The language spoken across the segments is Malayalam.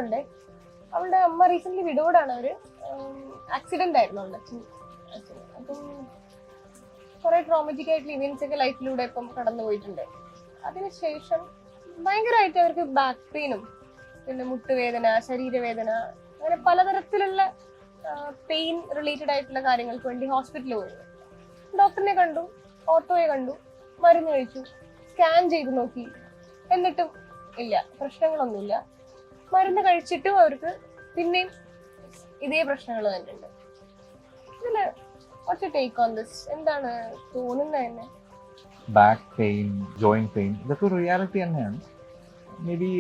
ഉണ്ട്. അവളുടെ അമ്മ റീസെന്റ് വിഡോടാണ്. അവര് ആക്സിഡന്റ് ആയിരുന്നു അവളുടെ അച്ഛൻ. അപ്പം കുറെ ട്രോമറ്റിക് ആയിട്ടുള്ള ഇവന്റ്സ് ഒക്കെ ലൈഫിലൂടെ ഇപ്പം കടന്നു പോയിട്ടുണ്ട്. അതിനുശേഷം ഭയങ്കരമായിട്ട് അവർക്ക് ബാക്ക് പെയിനും പിന്നെ മുട്ടുവേദന, ശരീരവേദന, അങ്ങനെ പലതരത്തിലുള്ള പെയിൻ റിലേറ്റഡ് ആയിട്ടുള്ള കാര്യങ്ങൾക്ക് വേണ്ടി ഹോസ്പിറ്റലിൽ പോയി. ഡോക്ടറിനെ കണ്ടു, ഓർത്തോയെ കണ്ടു, മരുന്ന് കഴിച്ചു, സ്കാൻ ചെയ്ത് നോക്കി, എന്നിട്ടും ഇല്ല, പ്രശ്നങ്ങളൊന്നുമില്ല. മരുന്ന് കഴിച്ചിട്ടും അവർക്ക് പിന്നെയും ഇതേ പ്രശ്നങ്ങൾ തന്നെയുണ്ട്. ഇതില് what's you take on this? എന്താണ് തോന്നുന്നത് തന്നെ? ബാക്ക് പെയിൻ, ജോയിന്റ് പെയിൻ, ഇതൊക്കെ ഒരു റിയാലിറ്റി തന്നെയാണ്. മേ ബി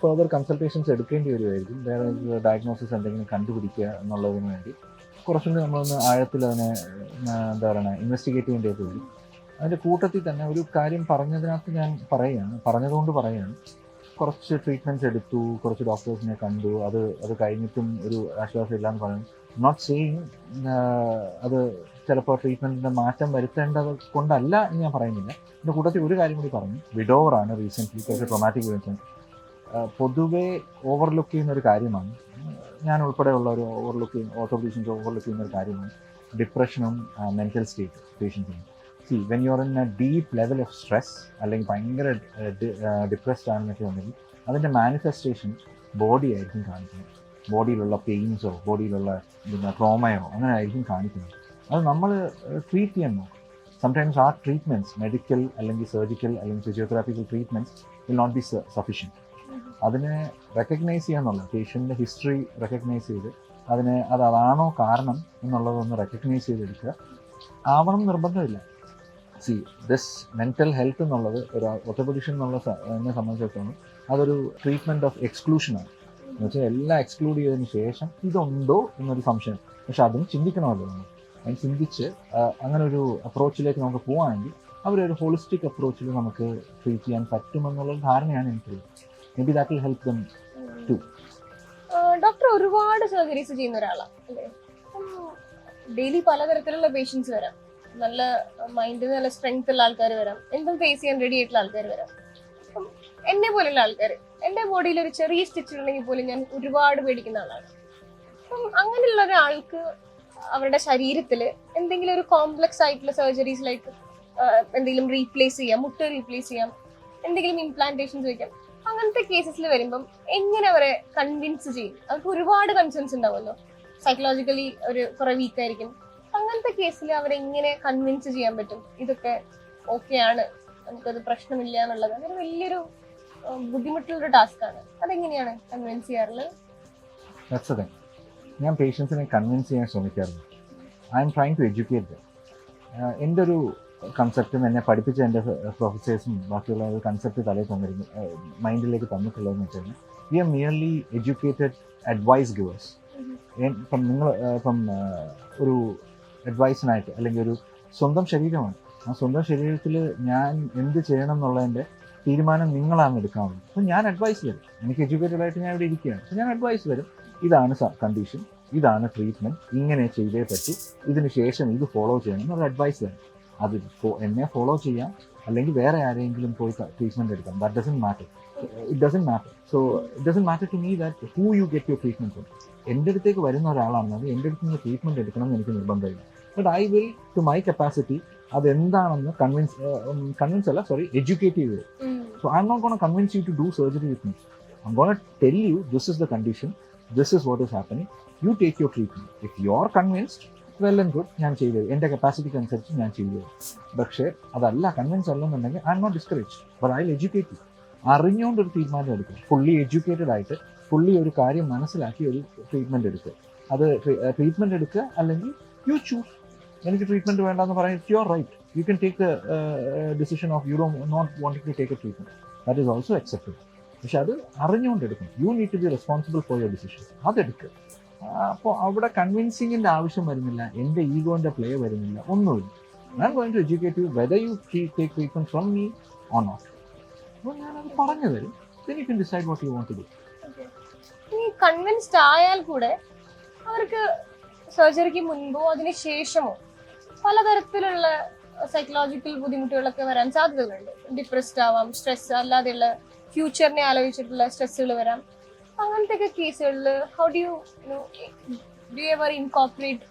ഫർദർ കൺസൾട്ടേഷൻസ് എടുക്കേണ്ടി വരുമായിരിക്കും. വേറെ ഡയഗ്നോസിസ് എന്തെങ്കിലും കണ്ടുപിടിക്കുക എന്നുള്ളതിന് വേണ്ടി കുറച്ചുകൂടി നമ്മളൊന്ന് ആഴത്തിൽ അതിനെ എന്താ പറയുക ഇൻവെസ്റ്റിഗേറ്റ് ചെയ്യേണ്ടത് വരും. അതിൻ്റെ കൂട്ടത്തിൽ തന്നെ ഒരു കാര്യം പറഞ്ഞതിനകത്ത് ഞാൻ പറഞ്ഞതുകൊണ്ട് പറയുകയാണ്, കുറച്ച് ട്രീറ്റ്മെൻറ്റ്സ് എടുത്തു, കുറച്ച് ഡോക്ടേഴ്സിനെ കണ്ടു, അത് കഴിഞ്ഞിട്ടും ഒരു ആശ്വാസം ഇല്ലയെന്ന് പറയുന്നു. നോട്ട് സെയിങ് അത് ചിലപ്പോൾ ട്രീറ്റ്മെൻറ്റിൻ്റെ മാറ്റം വരുത്തേണ്ടത് കൊണ്ടല്ല എന്ന് ഞാൻ പറയുന്നില്ല. എൻ്റെ കൂട്ടത്തിൽ ഒരു കാര്യം കൂടി പറഞ്ഞു, വിഡോവറാണ് റീസെൻ്റ്ലി കുറച്ച് ട്രോമാറ്റിക് ഇവൻറ്റ്സ് പൊതുവേ ഓവർലുക്ക് ചെയ്യുന്ന ഒരു കാര്യമാണ്. ഞാൻ ഉൾപ്പെടെയുള്ള ഒരു ഓർത്തോപീഷ്യൻസ് ഓവർലുക്ക് ചെയ്യുന്ന ഒരു കാര്യമാണ് ഡിപ്രഷനും മെൻ്റൽ സ്റ്റേറ്റ് പേഷ്യൻസിന്. See, when you're in a deep level of stress അല്ലെങ്കിൽ ഭയങ്കര ഡിപ്രസ്ഡ് ആണെന്നൊക്കെ ഉണ്ടെങ്കിൽ അതിൻ്റെ മാനിഫെസ്റ്റേഷൻ ബോഡി ആയിരിക്കും കാണിക്കുന്നത്. ബോഡിയിലുള്ള പെയിൻസോ ബോഡിയിലുള്ള ട്രോമയോ അങ്ങനെ ആയിരിക്കും കാണിക്കുന്നത്. അത് നമ്മൾ ട്രീറ്റ് ചെയ്യാൻ നോക്കും. സംടൈംസ് ആ ട്രീറ്റ്മെൻറ്റ്സ് മെഡിക്കൽ അല്ലെങ്കിൽ സർജിക്കൽ അല്ലെങ്കിൽ physiotherapical treatments will not be sufficient. അതിനെ റെക്കഗ്നൈസ് ചെയ്യാന്നുള്ളത്, പേഷ്യൻ്റെ ഹിസ്റ്ററി റെക്കഗ്നൈസ് ചെയ്ത് അതാണോ കാരണം എന്നുള്ളതൊന്ന് റെക്കഗ്നൈസ് ചെയ്തെടുക്കുക. ആവണം നിർബന്ധമില്ല. ദിസ് മെൻ്റൽ ഹെൽത്ത് എന്നുള്ളത് ഒരു ഓർത്തോപെഡിഷൻ എന്നുള്ള എന്നെ സംബന്ധിച്ചിടത്തോളം അതൊരു ട്രീറ്റ്മെൻറ്റ് ഓഫ് എക്സ്ക്ലൂഷനാണ്. എന്ന് വെച്ചാൽ എല്ലാം എക്സ്ക്ലൂഡ് ചെയ്തതിന് ശേഷം ഇതുണ്ടോ എന്നൊരു സംശയം. പക്ഷെ അതും ചിന്തിക്കണമല്ലോ നമ്മൾ. അതിന് ചിന്തിച്ച് അങ്ങനെ ഒരു അപ്രോച്ചിലേക്ക് നമുക്ക് പോവുകയാണെങ്കിൽ അവരൊരു ഹോളിസ്റ്റിക് അപ്രോച്ചിൽ നമുക്ക് ട്രീറ്റ് ചെയ്യാൻ പറ്റുമെന്നുള്ള ധാരണയാണ് എനിക്കുള്ളത്. Maybe that will help them too. Doctor ഒരുപാട് സർജറീസ് ചെയ്യുന്ന ഒരാളാണ് അല്ലേ? ഡെയിലി പലതരത്തിലുള്ള പേഷ്യൻസ് വരാം. നല്ല മൈൻഡിന് നല്ല സ്ട്രെങ്ത് ഉള്ള ആൾക്കാർ വരാം, എന്തും ഫേസ് ചെയ്യാൻ റെഡി ആയിട്ടുള്ള ആൾക്കാർ വരാം. അപ്പം എന്നെ പോലുള്ള ആൾക്കാർ, എൻ്റെ ബോഡിയിൽ ഒരു ചെറിയ സ്റ്റിച്ച് ഉണ്ടെങ്കിൽ പോലും ഞാൻ ഒരുപാട് പേടിക്കുന്ന ആളാണ്. അപ്പം അങ്ങനെയുള്ള ഒരാൾക്ക് അവരുടെ ശരീരത്തിൽ എന്തെങ്കിലും ഒരു കോംപ്ലക്സ് ആയിട്ടുള്ള സർജറീസ് ലൈക്ക് എന്തെങ്കിലും റീപ്ലേസ് ചെയ്യാം, മുട്ട റീപ്ലേസ് ചെയ്യാം, എന്തെങ്കിലും ഇംപ്ലാന്റേഷൻസ് വയ്ക്കാം, അങ്ങനത്തെ കേസസിൽ വരുമ്പം എങ്ങനെ അവരെ കൺവിൻസ് ചെയ്യും? അവർക്ക് ഒരുപാട് കൺസേൺസ് ഉണ്ടാവുമല്ലോ, സൈക്കോളജിക്കലി ഒരു കുറെ വീക്കായിരിക്കും. അങ്ങനത്തെ കേസിൽ അവരെങ്ങനെ കൺവിൻസ് ചെയ്യാൻ പറ്റും ഇതൊക്കെ ഓക്കെ ആണ്, നമുക്കത് പ്രശ്നമില്ല എന്നുള്ളത്? അതൊരു വലിയൊരു ബുദ്ധിമുട്ടുള്ളൊരു ടാസ്ക്കാണ്. അതെങ്ങനെയാണ് കൺവിൻസ് ചെയ്യാറുള്ളത്? ഞാൻ പേഷ്യൻസിനെ കൺവിൻസ് ചെയ്യാൻ ശ്രമിക്കാറുണ്ട്. I'm trying to educate them. എൻ്റെ ഒരു കൺസെപ്റ്റും എന്നെ പഠിപ്പിച്ച എൻ്റെ പ്രൊഫസേഴ്സും ബാക്കിയുള്ള ഒരു കൺസെപ്റ്റ് തലയിൽ മൈൻഡിലേക്ക് തന്നിട്ടുള്ളതെന്ന് വെച്ച് കഴിഞ്ഞാൽ we are merely educated advice givers. ഇപ്പം ഒരു അഡ്വൈസിനായിട്ട് അല്ലെങ്കിൽ ഒരു സ്വന്തം ശരീരമാണ്, ആ സ്വന്തം ശരീരത്തിൽ ഞാൻ എന്ത് ചെയ്യണം എന്നുള്ളതിൻ്റെ തീരുമാനം നിങ്ങളാണ് എടുക്കാവുന്നത്. അപ്പോൾ ഞാൻ അഡ്വൈസ് തരും. എനിക്ക് എഡ്യൂക്കേറ്റഡ് ആയിട്ട് ഞാൻ ഇവിടെ ഇരിക്കുകയാണ്, അപ്പോൾ ഞാൻ അഡ്വൈസ് തരും. ഇതാണ് കണ്ടീഷൻ, ഇതാണ് ട്രീറ്റ്മെൻറ്റ്, ഇങ്ങനെ ചെയ്തേ പറ്റൂ, ഇതിന് ശേഷം ഇത് ഫോളോ ചെയ്യണം എന്നൊരു അഡ്വൈസ് തരും. അത് എന്നെ ഫോളോ ചെയ്യാം അല്ലെങ്കിൽ വേറെ ആരെങ്കിലും പോയി ട്രീറ്റ്മെൻറ്റ് എടുക്കാം. That doesn't matter. It doesn't matter. So it doesn't matter to me that who you get your treatment from. എൻ്റെ അടുത്തേക്ക് വരുന്ന ഒരാളാണെന്നത് എൻ്റെ അടുത്ത് നിന്ന് ട്രീറ്റ്മെൻറ്റ് എടുക്കണം എന്ന് എനിക്ക് നിർബന്ധമില്ല. But I will to my capacity അതെന്താണെന്ന് എഡ്യൂക്കേറ്റ് ചെയ്ത്. So I'm not gonna convince you to do surgery with me. I'm gonna tell you this is the condition, this is what is happening, you take your treatment. If you are convinced well and good, ഞാൻ ചെയ്തു തരും, എൻ്റെ കപ്പാസിറ്റിക്ക് അനുസരിച്ച് ഞാൻ ചെയ്തു തരും. പക്ഷേ അതല്ല, കൺവിൻസ് അല്ലെന്നുണ്ടെങ്കിൽ I'm not discourage, but I will educate you. അറിഞ്ഞുകൊണ്ടൊരു തീരുമാനം എടുക്കുക, ഫുള്ളി എഡ്യൂക്കേറ്റഡ് ആയിട്ട് ഫുള്ളി ഒരു കാര്യം മനസ്സിലാക്കി ഒരു ട്രീറ്റ്മെൻറ്റ് എടുക്കുക. അത് ട്രീറ്റ്മെൻറ്റ് എടുക്കുക അല്ലെങ്കിൽ യു ചൂസ്. എനിക്ക് ട്രീറ്റ്മെൻറ്റ് വേണ്ടെന്ന് പറയാൻ it's your right. You can take the decision of you not wanting to take a treatment. That is also acceptable. പക്ഷെ അത് അറിഞ്ഞുകൊണ്ടെടുക്കണം. You need to be responsible for your decision. അതെടുക്കുക. അപ്പോൾ അവിടെ കൺവിൻസിങ്ങിൻ്റെ ആവശ്യം വരുന്നില്ല, എൻ്റെ ഈഗോൻ്റെ പ്ലേ വരുന്നില്ല, ഒന്നുമില്ല. I am going to educate you whether you take treatment from me or not. അപ്പോൾ ഞാനത് പറഞ്ഞു തരും. then you can decide what you want to do. ഈ കൺവിൻസ്ഡ് ആയാൽ കൂടെ അവർക്ക് സർജറിക്ക് മുൻപോ അതിന് ശേഷമോ പലതരത്തിലുള്ള സൈക്കോളജിക്കൽ ബുദ്ധിമുട്ടുകളൊക്കെ വരാൻ സാധ്യതകളുണ്ട്. ഡിപ്രസ്ഡ് ആവാം, സ്ട്രെസ് അല്ലാതെയുള്ള ഫ്യൂച്ചറിനെ ആലോചിച്ചിട്ടുള്ള സ്ട്രെസ്സുകൾ വരാം. അങ്ങനത്തെ കേസുകളിൽ how do you do you ever incorporate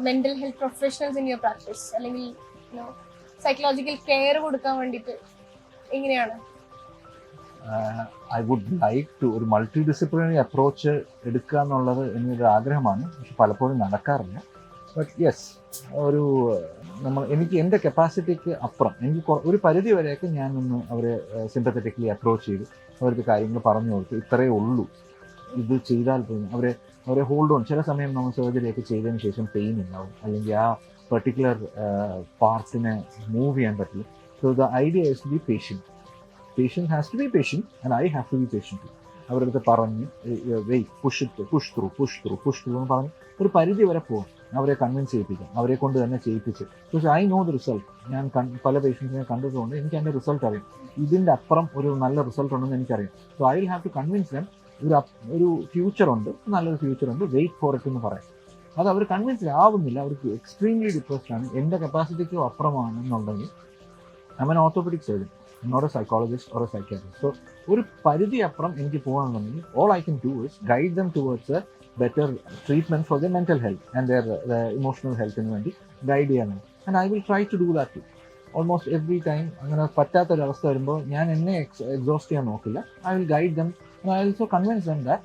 mental health professionals in your practice, അല്ലെങ്കിൽ സൈക്കോളജിക്കൽ കെയർ കൊടുക്കാൻ വേണ്ടിയിട്ട് എങ്ങനെയാണ്? ഐ വുഡ് ലൈക്ക് ടു ഒരു മൾട്ടി ഡിസിപ്ലിനറി അപ്രോച്ച് എടുക്കുക എന്നുള്ളത് എന്നൊരു ആഗ്രഹമാണ്, പക്ഷെ പലപ്പോഴും നടക്കാറില്ല. ബട്ട് യെസ്, എനിക്ക് എൻ്റെ കപ്പാസിറ്റിക്ക് അപ്പുറം എനിക്ക് ഒരു പരിധി വരെയൊക്കെ ഞാനൊന്ന് അവരെ സിമ്പത്തറ്റിക്കലി അപ്രോച്ച് ചെയ്ത് അവർക്ക് കാര്യങ്ങൾ പറഞ്ഞു കൊടുത്തു. ഇത്രയേ ഉള്ളൂ, ഇത് ചെയ്താൽ പോലും അവരെ ഹോൾഡ് ഓൺ. ചില സമയം നമ്മൾ സർജറിയൊക്കെ ചെയ്തതിന് ശേഷം പെയിൻ ഉണ്ടാവും, അല്ലെങ്കിൽ ആ പെർട്ടിക്കുലർ പാർട്ടിനെ മൂവ് ചെയ്യാൻ പറ്റില്ല. So the idea is to be patient. Patient has to be patient and I have to be patient. അവരുടെ അടുത്ത് പറഞ്ഞ് വെയിറ്റ്, പുഷ് ത്രൂ എന്ന് പറഞ്ഞ് ഒരു പരിധി വരെ പോകും. അവരെ കൺവിൻസ് ചെയ്യിപ്പിക്കാം, അവരെ കൊണ്ട് തന്നെ ചെയ്യിപ്പിച്ച്. പക്ഷേ ഐ നോ ദ റിസൾട്ട്. ഞാൻ പല പേഷ്യൻസിനെ കണ്ടതുകൊണ്ട് എനിക്ക് അതിൻ്റെ റിസൾട്ട് അറിയാം. ഇതിൻ്റെ അപ്പുറം ഒരു നല്ല റിസൾട്ട് ഉണ്ടെന്ന് എനിക്കറിയാം. So I will have to convince them ഒരു ഫ്യൂച്ചറുണ്ട്, നല്ലൊരു ഫ്യൂച്ചറുണ്ട്, വെയിറ്റ് ഫോർ ഇറ്റ് എന്ന് പറയാം. അത് അവർ കൺവിൻസ് ആവുന്നില്ല, അവർക്ക് എക്സ്ട്രീംലി ഡിപ്രസ്ഡ് ആണ്, എൻ്റെ കപ്പാസിറ്റിക്കും അപ്പുറമാണെന്നുണ്ടെങ്കിൽ I am an orthopaedic surgeon, not a psychologist or a psychiatrist. So ഒരു പരിധി അപ്പുറം എനിക്ക് പോകാനുണ്ടെങ്കിൽ all I can do is guide them towards a better treatment for their mental health and their emotional health ന് വേണ്ടി ഗൈഡ് ചെയ്യാനാണ്. And I will try to do that too. Almost every time അങ്ങനെ പറ്റാത്തൊരവസ്ഥ വരുമ്പോൾ ഞാൻ എന്നെ എക്സോസ്റ്റ് ചെയ്യാൻ നോക്കില്ല. I will guide them and I also convince them that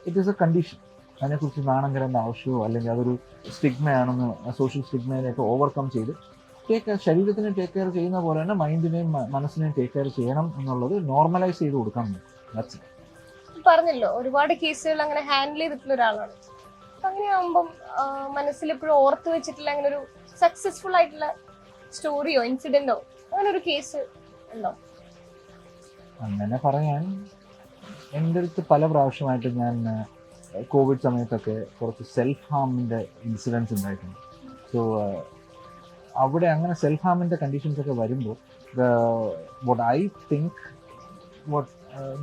it is a condition. അതിനെക്കുറിച്ച് നാണം കെടേണ്ട ആവശ്യമോ അല്ലെങ്കിൽ അതൊരു സ്റ്റിഗ്മയാണെന്ന്, സോഷ്യൽ സ്റ്റിഗ്മയിലേക്ക് ഓവർകം ചെയ്ത് ശരീരത്തിനെ ടേക്ക് കെയർ ചെയ്യുന്ന പോലെ തന്നെ മൈൻഡിനെയും മനസ്സിനെയും ടേക്ക് കെയർ ചെയ്യണം എന്നുള്ളത് നോർമലൈസ് ചെയ്ത് കൊടുക്കാൻ പറ്റും. പറഞ്ഞല്ലോ ഒരുപാട് കേസുകൾ അങ്ങനെ ഹാൻഡിൽ ചെയ്തിട്ടുള്ള ഒരാളാണ്. അങ്ങനെയാകുമ്പം മനസ്സിൽ എപ്പോഴും ഓർത്ത് വെച്ചിട്ടുള്ള അങ്ങനെ ഒരു സക്സസ്ഫുൾ ആയിട്ടുള്ള സ്റ്റോറിയോ ഇൻസിഡന്റോ അങ്ങനെ ഒരു കേസ് ഉണ്ടോ? അങ്ങനെ പറയാൻ എൻ്റെ അടുത്ത് പല പ്രാവശ്യമായിട്ട് ഞാൻ കോവിഡ് സമയത്തൊക്കെ കുറച്ച് സെൽഫ് ഹാമിൻ്റെ ഇൻസിഡൻസ് ഉണ്ടായിട്ടുണ്ട്. സോ അവിടെ അങ്ങനെ സെൽഫ് ഹാമിൻ്റെ കണ്ടീഷൻസ് ഒക്കെ വരുമ്പോൾ what I think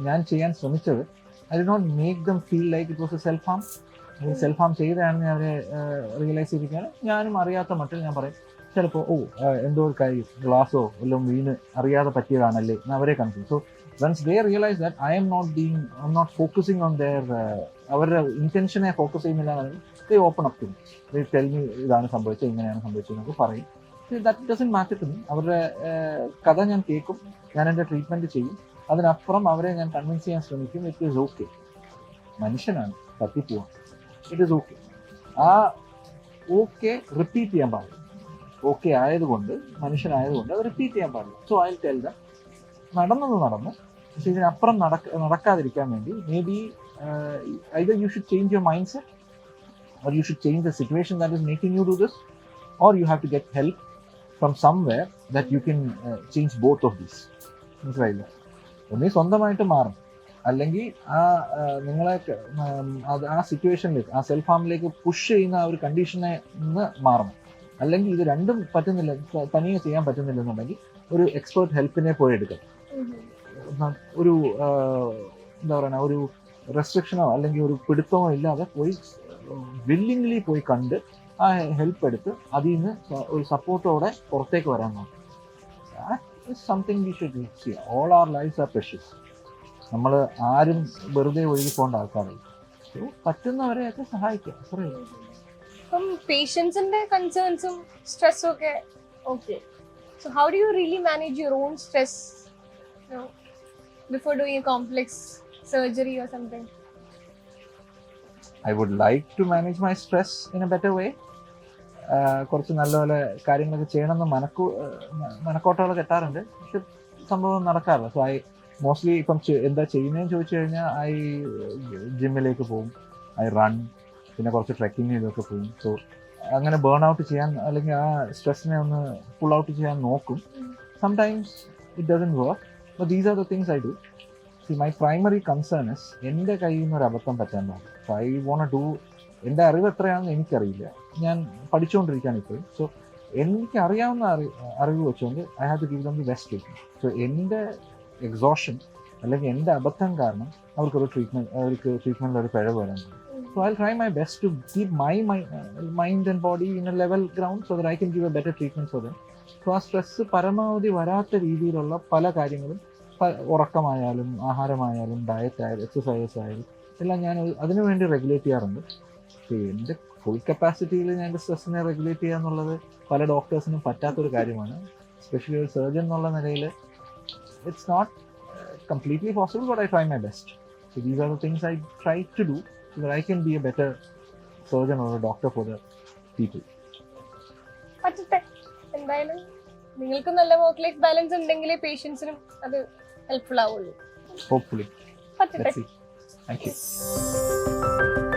ഞാൻ ചെയ്യാൻ ശ്രമിച്ചത് I did not make them feel like it was a self harm. Self harm ചെയ്തതാണെന്ന് അവരെ റിയലൈസ് ചെയ്തിരിക്കുകയാണ്. ഞാനും അറിയാത്ത മട്ടിൽ ഞാൻ പറയും ചിലപ്പോൾ എന്തോ ഒരു കൈ ഗ്ലാസോ വല്ലതും വീണ് അറിയാതെ പറ്റിയതാണല്ലേ എന്ന് അവരെ confuse. So once they realize that I'm not focusing on their അവരുടെ ഇൻറ്റൻഷനെ ഫോക്കസ് ചെയ്യുന്നില്ല എന്നുണ്ടെങ്കിൽ they open up to me. They tell me ഇതാണ് സംഭവിച്ചത്, ഇങ്ങനെയാണ് സംഭവിച്ചത് എന്നൊക്കെ പറയും. That doesn't matter to me. അവരുടെ കഥ ഞാൻ കേൾക്കും, ഞാൻ എൻ്റെ ട്രീറ്റ്മെൻറ്റ് ചെയ്യും. അതിനപ്പുറം അവരെ ഞാൻ കൺവിൻസ് ചെയ്യാൻ ശ്രമിക്കും. ഇറ്റ് ഈസ് ഓക്കെ, മനുഷ്യനാണ്, തട്ടിപ്പോവാം, ഇറ്റ് ഈസ് ഓക്കെ. ആ ഓക്കെ റിപ്പീറ്റ് ചെയ്യാൻ പാടില്ല. ഓക്കെ ആയതുകൊണ്ട്, മനുഷ്യനായതുകൊണ്ട് അത് റിപ്പീറ്റ് ചെയ്യാൻ പാടില്ല. സോ ഐ ടെൽ ദം നടന്നു, പക്ഷെ ഇതിനപ്പുറം നടക്കാതിരിക്കാൻ വേണ്ടി may be either you should change your mindset or you should change the situation that is making you do this, or you have to get help from somewhere that you can change both of these. മനസ്സിലായില്ല? ഒന്നീ സ്വന്തമായിട്ട് മാറും, അല്ലെങ്കിൽ നിങ്ങളെ ആ സിറ്റുവേഷനിലേക്ക്, ആ സെൽഫ് ഹാമിലേക്ക് പുഷ് ചെയ്യുന്ന ആ ഒരു കണ്ടീഷനെ നിന്ന് മാറണം. അല്ലെങ്കിൽ ഇത് രണ്ടും പറ്റുന്നില്ല, തനിയെ ചെയ്യാൻ പറ്റുന്നില്ല എന്നുണ്ടെങ്കിൽ ഒരു എക്സ്പേർട്ട് ഹെൽപ്പിനെ പോയി എടുക്കണം. ഒരു എന്താ പറയുക, ഒരു റെസ്ട്രിക്ഷനോ അല്ലെങ്കിൽ ഒരു പിടുത്തമോ ഇല്ലാതെ പോയി വില്ലിംഗ്ലി പോയി കണ്ട് ആ ഹെൽപ്പ് എടുത്ത് അതിൽ നിന്ന് ഒരു സപ്പോർട്ടോടെ പുറത്തേക്ക് വരാൻ നോക്കും. That is something we should see. All our lives are precious. നമ്മൾ ആരും വെറുതെ ഒഴുകി പോകേണ്ട ആൾക്കാരല്ല. സോ പറ്റുന്നവരെയൊക്കെ സഹായിക്കുക, അത്രയേ ഉള്ളൂ. ഇപ്പം പേഷ്യൻസിന്റെ കൺസേൺസും സ്ട്രെസ്സും ഒക്കെ okay. So how do you really manage your own stress before doing A complex surgery or something? I would like to manage my stress in a better way. കുറച്ച് നല്ലപോലെ കാര്യങ്ങളൊക്കെ ചെയ്യണമെന്ന് മനക്കോട്ടകൾ കെട്ടാറുണ്ട്, പക്ഷെ സംഭവം നടക്കാറില്ല. സോ ഐ മോസ്റ്റ്ലി ഇപ്പം എന്താ ചെയ്യുന്നതെന്ന് ചോദിച്ചു കഴിഞ്ഞാൽ ഐ ജിമ്മിലേക്ക് പോകും, ഐ റൺ, പിന്നെ കുറച്ച് ട്രെക്കിങ് ഇതൊക്കെ പോകും. സോ അങ്ങനെ ബേൺ ഔട്ട് ചെയ്യാൻ അല്ലെങ്കിൽ ആ സ്ട്രെസ്സിനെ ഒന്ന് പുൾ ഔട്ട് ചെയ്യാൻ നോക്കും. Sometimes it doesn't work, but these are the things I do. My primary concern is എൻ്റെ കയ്യിൽ നിന്ന് ഒരു അബദ്ധം പറ്റാൻ പാടില്ല. സോ ഐ വോണ്ട് ടു, എൻ്റെ അറിവ് എത്രയാണെന്ന് എനിക്കറിയില്ല, ഞാൻ പഠിച്ചുകൊണ്ടിരിക്കുകയാണ് ഇപ്പോഴും. സോ എനിക്ക് അറിയാവുന്ന അറിവ് വെച്ചുകൊണ്ട് I have to give them the best treatment. So എൻ്റെ എക്സോഷൻ അല്ലെങ്കിൽ എൻ്റെ അബദ്ധം കാരണം അവർക്ക് ട്രീറ്റ്മെൻറ്റിൽ ഒരു പിഴവ് വരാൻ പറ്റും. So I try my best to keep my mind and body in a level ground so that I can give a better treatment for them. So ആ സ്ട്രെസ്സ് പരമാവധി വരാത്ത രീതിയിലുള്ള പല കാര്യങ്ങളും ഉറക്കമായാലും ആഹാരമായാലും ഡയറ്റ് ആയാലും എക്സസൈസ് ആയാലും എല്ലാം ഞാൻ അതിനു വേണ്ടി റെഗുലേറ്റ് ചെയ്യാറുണ്ട്. എൻ്റെ ഫുൾ കപ്പാസിറ്റിയിൽ ഞാൻ സ്ട്രെസ്സിനെ റെഗുലേറ്റ് ചെയ്യുക എന്നുള്ളത് പല ഡോക്ടേഴ്സിനും പറ്റാത്തൊരു കാര്യമാണ്. എസ്പെഷ്യലി ഒരു സർജൻ എന്നുള്ള നിലയിൽ it's not completely possible, but I try my best. So these are the things I try to do so that I can be a better surgeon or a doctor for the people. പറ്റട്ടെ. എന്തായാലും നിങ്ങൾക്ക് നല്ല വർക്ക് ലൈഫ് ബാലൻസ് ഉണ്ടെങ്കിലേ പേഷ്യൻസിനും അത് ഹെൽപ്ഫുൾ ആവുള്ളൂ. Hopefully. പറ്റട്ടെ. Let's see. Thank you.